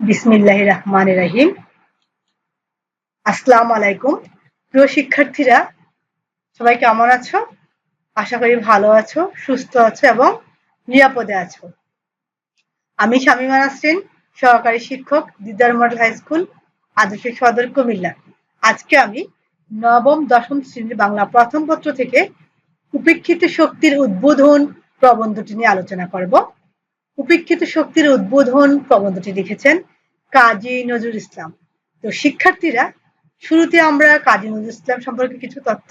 বিসমিল্লাহির রহমানির রহিম। আসসালামু আলাইকুম। প্রিয় শিক্ষার্থীরা, সবাই কেমন আছো? আশা করি ভালো আছো, সুস্থ আছো এবং নিরাপদে আছো। আমি শামীমা নাসরিন, সহকারী শিক্ষক, দিদার মডেল হাই স্কুল, আদর্শ সদর, কুমিল্লা। আজকে আমি নবম দশম শ্রেণীর বাংলা প্রথম পত্র থেকে উপেক্ষিত শক্তির উদ্বোধন প্রবন্ধটি নিয়ে আলোচনা করব। উপেক্ষিত শক্তির উদ্বোধন প্রবন্ধটি লিখেছেন কাজী নজরুল ইসলাম। তো শিক্ষার্থীরা, শুরুতে আমরা কাজী নজরুল ইসলাম সম্পর্কে কিছু তথ্য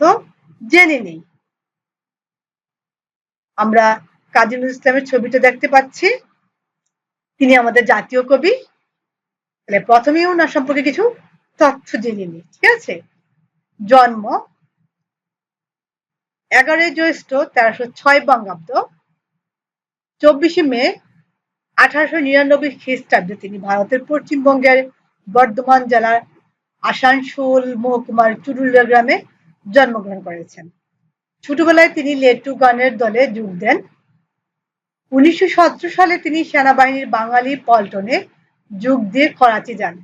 জেনে নিই। আমরা কাজী নজরুল ইসলামের ছবিটা দেখতে পাচ্ছি। তিনি আমাদের জাতীয় কবি। তাহলে প্রথমেই ওনার সম্পর্কে কিছু তথ্য জেনে নিই, ঠিক আছে? জন্ম 11 জ্যৈষ্ঠ 1306 বঙ্গাব্দ, 24 মে 1899 খ্রিস্টাব্দে তিনি ভারতের পশ্চিমবঙ্গের বর্ধমান জেলার আসানসোল মহকুমার চুরুলিয়া গ্রামে জন্মগ্রহণ করেছেন। ছোটবেলায় তিনি লেটু গানের দলে যোগ দেন। 1917 সালে তিনি সেনাবাহিনীর বাঙালি পল্টনে যোগ দিয়ে করাচি যান।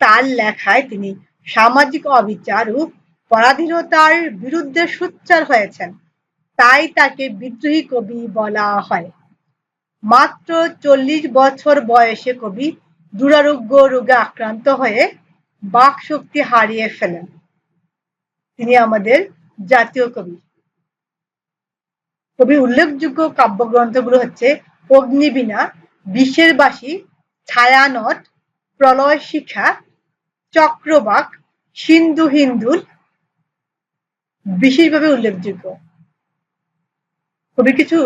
তার লেখায় তিনি সামাজিক অবিচার ও পরাধীনতার বিরুদ্ধে সোচ্চার হয়েছেন, তাই তাকে বিদ্রোহী কবি বলা হয়। মাত্র 40 বছর বয়সে কবি দুরারোগ্য রোগে আক্রান্ত হয়ে বাকশক্তি হারিয়ে ফেলেন। তিনি আমাদের জাতীয় কবি। কবির উল্লেখযোগ্য কাব্যগ্রন্থগুলো হচ্ছে অগ্নিবীণা, বিষের বাসী, ছায়ানট, প্রলয় শিখা, চক্রবাক, সিন্ধু হিন্দুল বিশেষভাবে উল্লেখযোগ্য। কবির কিছু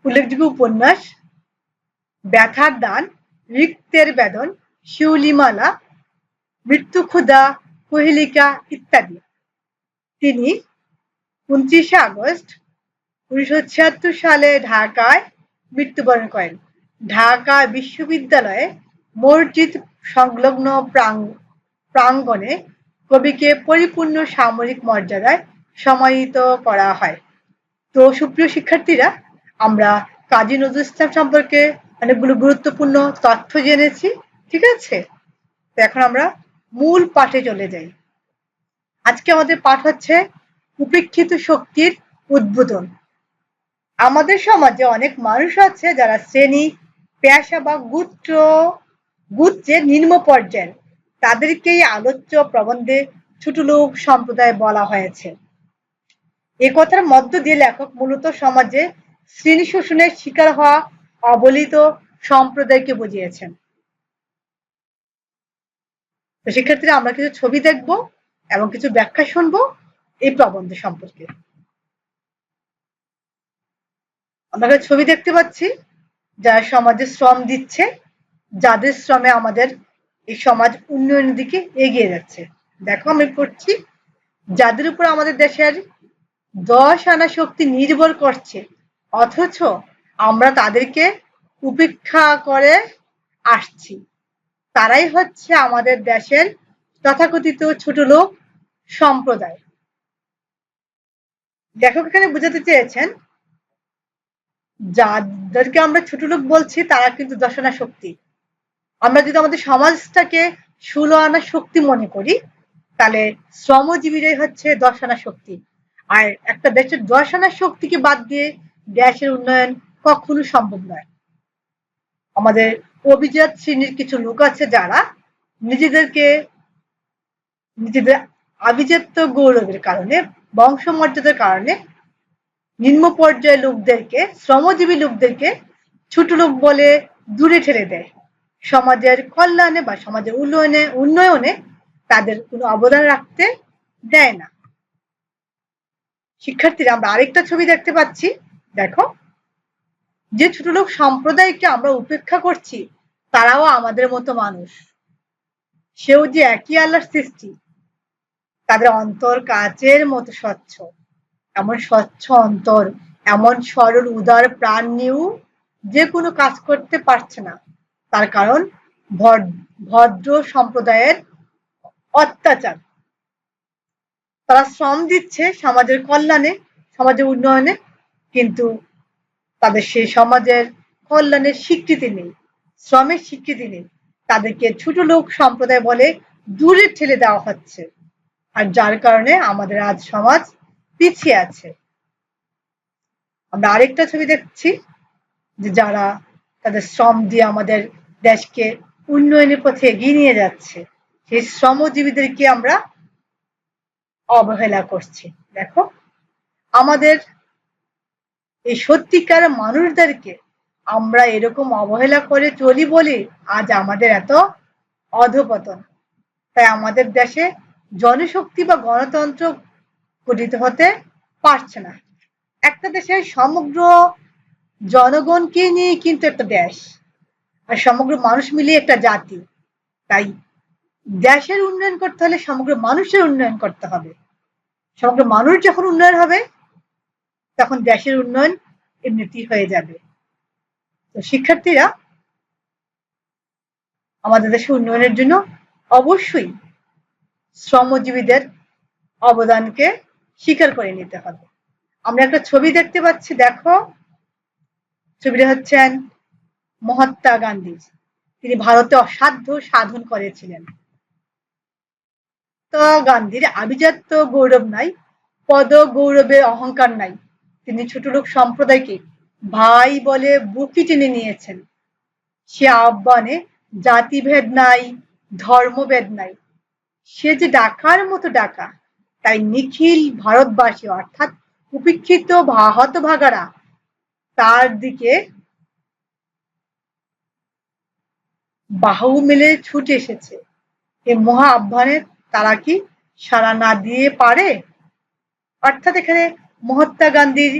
উল্লেখযোগ্য উপন্যাস: ব্যথার দান, রিক্তের বেদন, শিউলিমালা, মৃত্যু ক্ষুধা, কোহেলিকা ইত্যাদি। তিনি 29 আগস্ট 1976 সালে ঢাকায় মৃত্যুবরণ করেন। ঢাকা বিশ্ববিদ্যালয়ে মসজিদ সংলগ্ন প্রাঙ্গণে কবিকে পরিপূর্ণ সামরিক মর্যাদায় সমাহিত করা হয়। তো সুপ্রিয় শিক্ষার্থীরা, আমরা কাজী নজরুল ইসলাম সম্পর্কে অনেকগুলো গুরুত্বপূর্ণ তথ্য জেনেছি, ঠিক আছে? তো এখন আমরা মূল পাঠে চলে যাই। আজকে আমাদের পাঠ হচ্ছে উপেক্ষিত শক্তির উদ্বোধন। আমাদের সমাজে অনেক মানুষ আছে যারা শ্রেণী, পেশা বা গুচ্ছের নিম্ন পর্যায়ের। তাদেরকেই আলোচ্য প্রবন্ধে ছোট লোক সম্প্রদায় বলা হয়েছে। এ কথার মধ্য দিয়ে লেখক মূলত সমাজে শ্রেণী শোষণের শিকার হওয়া অবহেলিত সম্প্রদায়কে বুঝিয়েছেন। তো শিক্ষার্থীরা, আমরা কিছু ছবি দেখব এবং কিছু ব্যাখ্যা শুনবো এই প্রবন্ধ সম্পর্কে। আমরা ছবি দেখতে পাচ্ছি যারা সমাজে শ্রম দিচ্ছে, যাদের শ্রমে আমাদের এই সমাজ উন্নয়নের দিকে এগিয়ে যাচ্ছে। দেখো, আমি পড়ছি, যাদের উপর আমাদের দেশের 10 আনা শক্তি নির্ভর করছে, অথচ আমরা তাদেরকে উপেক্ষা করে আসছি। তারাই হচ্ছে আমাদের দেশের তথাকথিত ছোট লোক সম্প্রদায়। লেখক এখানে বোঝাতে চেয়েছেন, যাদেরকে আমরা ছোট লোক বলছি তারা কিন্তু 10 আনা শক্তি। আমরা যদি আমাদের সমাজটাকে 16 আনা শক্তি মনে করি, তাহলে শ্রমজীবীরাই হচ্ছে 10 আনা শক্তি। আর একটা দেশের 10 আনা শক্তিকে বাদ দিয়ে দেশের উন্নয়ন কখনো সম্ভব নয়। আমাদের অভিজাত শ্রেণীর কিছু লোক আছে যারা নিজেদের আভিজাত্য গৌরবের কারণে, বংশমর্যাদার কারণে নিম্ন পর্যায়ের লোকদেরকে, শ্রমজীবী লোকদেরকে ছোট লোক বলে দূরে ঠেলে দেয়। সমাজের কল্যাণে বা সমাজের উন্নয়নে তাদের কোনো অবদান রাখতে দেয় না। শিক্ষার্থীরা, আমরা আরেকটা ছবি দেখতে পাচ্ছি। দেখো, যে ছোট লোক সম্প্রদায়কে আমরা উপেক্ষা করছি, তারাও আমাদের মতো মানুষ। সেও যে একই আল্লাহর সৃষ্টি। তাদের অন্তর কাচের মতো স্বচ্ছ। এমন স্বচ্ছ অন্তর, এমন সরল উদার প্রাণ নিয়েও যে কোনো কাজ করতে পারছে না। তার কারণ ভদ্র সম্প্রদায়ের অত্যাচার। তারা শ্রম দিচ্ছে সমাজের কল্যাণে, সমাজের উন্নয়নে, কিন্তু তাদের সেই সমাজের কল্যাণের স্বীকৃতি নেই। শ্রমের স্বীকৃতি নেই, তাদেরকে ছোট লোক সম্প্রদায় বলে দূরে ঠেলে দেওয়া হচ্ছে। আর যার কারণে আমাদের আজ সমাজ পিছিয়ে আছে। আমরা আরেকটা ছবি দেখছি যে যারা তাদের শ্রম দিয়ে আমাদের দেশকে উন্নয়নের পথে এগিয়ে নিয়ে যাচ্ছে, সেই শ্রমজীবীদেরকে আমরা অবহেলা করছি। দেখো, আমাদের এই সত্যিকার মানুষদেরকে আমরা এরকম অবহেলা করে চলি বলে আজ আমাদের এত অধপতন। তাই আমাদের দেশে জনশক্তি বা গণতন্ত্র গঠিত হতে পারছে না। একটা দেশের সমগ্র জনগণকে নিয়ে কিন্তু একটা দেশ, আর সমগ্র মানুষ মিলিয়ে একটা জাতি। তাই দেশের উন্নয়ন করতে হলে সমগ্র মানুষের উন্নয়ন করতে হবে। সমগ্র মানুষ যখন উন্নয়ন হবে তখন দেশের উন্নয়ন এমনিতেই হয়ে যাবে। তো শিক্ষার্থীরা, আমাদের দেশের উন্নয়নের জন্য অবশ্যই শ্রমজীবীদের অবদানকে স্বীকার করে নিতে হবে। আমরা একটা ছবি দেখতে পাচ্ছি, দেখো, ছবিটা হচ্ছেন মহাত্মা গান্ধী। তিনি ভারতে অসাধ্য সাধন করেছিলেন। তো গান্ধীর আভিজাত্য গৌরব নাই, পদ গৌরবে অহংকার নাই। তিনি ছোটলোক সম্প্রদায়কে ভাই বলে বুকে টেনে নিয়েছেন। সে আহ্বানে জাতিভেদ নাই, ধর্মভেদ নাই। সে যে ডাকার মতো ডাকা, তাই নিখিল ভারতবাসী অর্থাৎ উপেক্ষিত হতভাগারা তার দিকে বাহু মেলে ছুটে এসেছে। এই মহা আহ্বানে তারা কি সাড়া না দিয়ে পারে? অর্থাৎ এখানে মহাত্মা গান্ধীর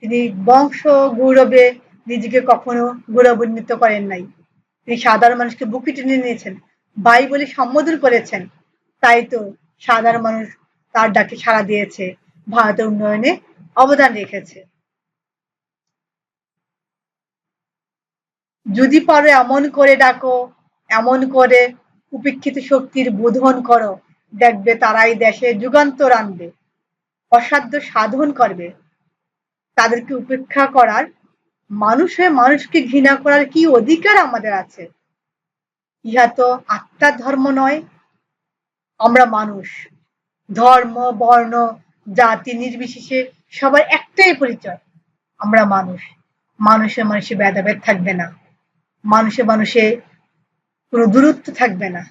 তিনি বংশ গৌরবে নিজেকে কখনো গৌরবান্বিত করেন নাই। তিনি সাধারণ মানুষকে বুকে টেনে নিয়েছেন, ভাই বলে সম্বোধন করেছেন। তাই তো সাধারণ মানুষ তার ডাকে সাড়া দিয়েছে, ভারতের উন্নয়নে অবদান রেখেছে। যদি পারো এমন করে ডাকো, এমন করে উপেক্ষিত শক্তির বোধন করো, দেখবে তারাই দেশে যুগান্তর আনবে, অসাধ্য সাধন করবে। তাদেরকে উপেক্ষা করার, মানুষ হয়ে মানুষকে ঘৃণা করার কি অধিকার আমাদের আছে? ইহা তো আত্মার ধর্ম নয়। আমরা মানুষ, ধর্ম বর্ণ জাতি নির্বিশেষে সবার একটাই পরিচয়, আমরা মানুষ। মানুষে মানুষে ভেদাভেদ থাকবে না, মানুষে মানুষে কোনো দূরত্ব থাকবে না,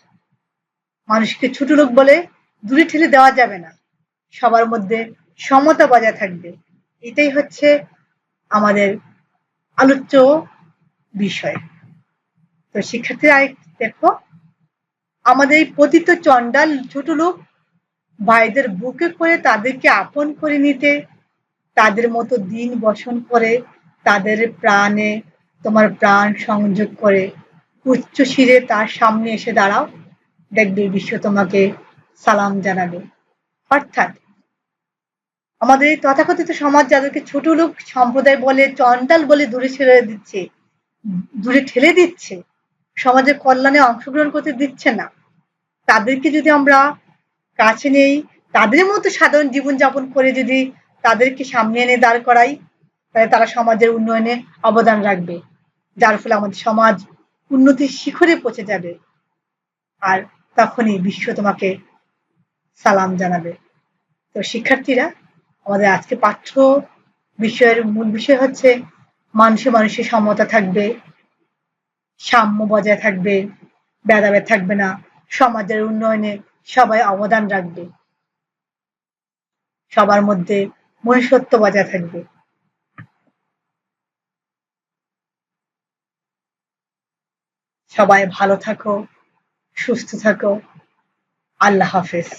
মানুষকে ছোট লোক বলে দূরে ঠেলে দেওয়া যাবে না, সবার মধ্যে সমতা বজায় থাকবে। এটাই হচ্ছে আমাদের আলোচ্য বিষয়। তো শিক্ষার্থীরা, দেখো, আমাদের এই পতিত চণ্ডাল ছোট লোক ভাইদের বুকে করে তাদেরকে আপন করে নিতে, তাদের মতো দিন বসন করে তাদের প্রাণে তোমার প্রাণ সংযোগ করে উচ্চ শিরে তার সামনে এসে দাঁড়াও, দেখবে বিশ্ব তোমাকে সালাম জানাবে। অর্থাৎ আমাদের এই তথাকথিত সমাজ যাদেরকে ছোট লোক সম্প্রদায় বলে, চণ্ডাল বলে দূরে ছেড়ে দিচ্ছে, দূরে ঠেলে দিচ্ছে, সমাজের কল্যাণে অংশগ্রহণ করতে দিচ্ছে না, তাদেরকে যদি আমরা কাছে নেই, তাদের মতো সাধারণ জীবনযাপন করে যদি তাদেরকে সামনে এনে দাঁড় করাই, তাহলে তারা সমাজের উন্নয়নে অবদান রাখবে, যার ফলে আমাদের সমাজ উন্নতির শিখরে পৌঁছে যাবে। আর তখনই বিশ্ব তোমাকে সালাম জানাবে। তো শিক্ষার্থীরা, আমাদের আজকে পাঠ্য বিষয়ের মূল বিষয় হচ্ছে মানুষে মানুষের সমতা থাকবে, সাম্য বজায় থাকবে, ভেদাভেদ থাকবে না, সমাজের উন্নয়নে সবাই অবদান রাখবে, সবার মধ্যে মনুষ্যত্ব বজায় থাকবে। সবাই ভালো থাকো, সুস্থ থাকো। আল্লাহ হাফেজ।